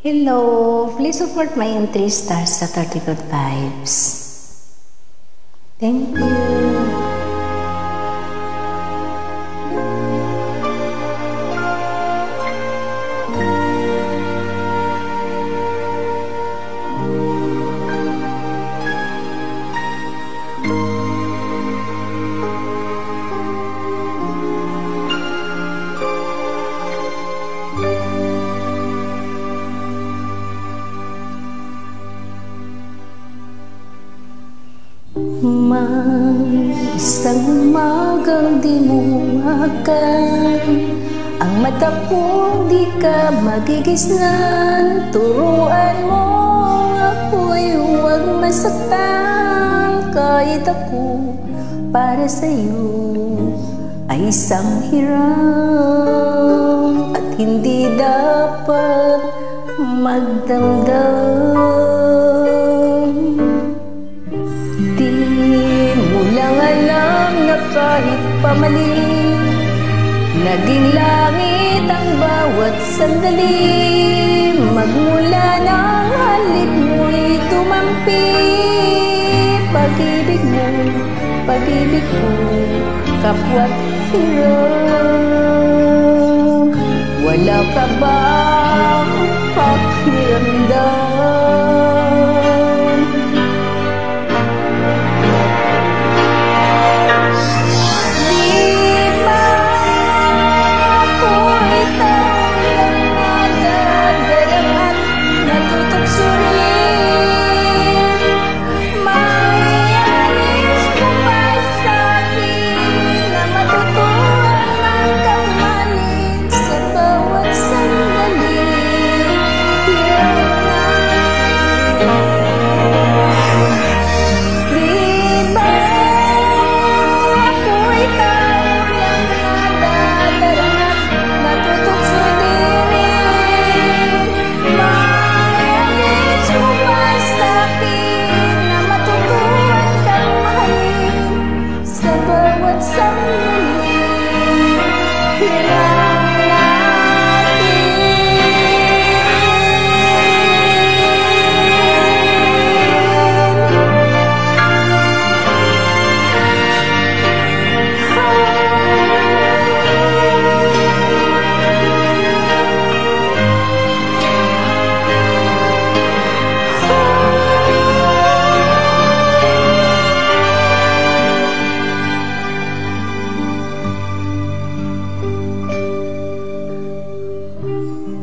Hello, please support my entry stars sa 30 Good Vibes. Thank you. May isang umagang di mo akan ang mata kong di ka magigisnan. Turuan mo ako'y huwag masaktan, kahit ako para sa'yo ay isang hiram at hindi dapat magdamdam. Kahit pamali, naging langit ang bawat sandali. Magmula ng halik mo'y tumampi. Pag-ibig mo, kapwa't hirap. Wala ka bang pakiramdam?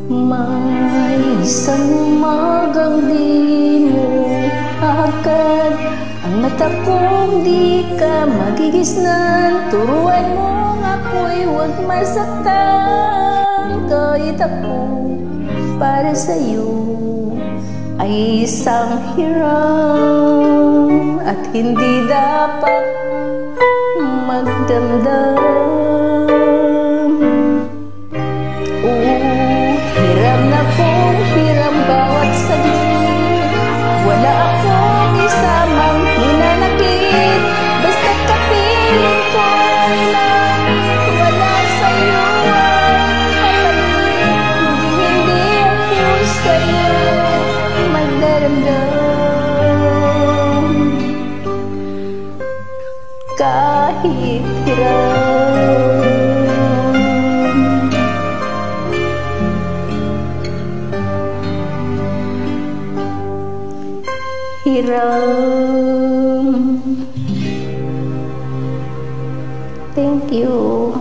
May isang umagang di mo agad ang mata kong di ka magigisnan. Turuan mo ako'y huwag masaktan, kahit ako para sa'yo ay isang hiram at hindi dapat magdamdam. Bawat saglit, wala akong isamang hinanakit. Basta kapiling ko lang, wala sa'yo ang kapalit. Hindi ako sa'yo magdaramdam, kahit hirap. Thank you.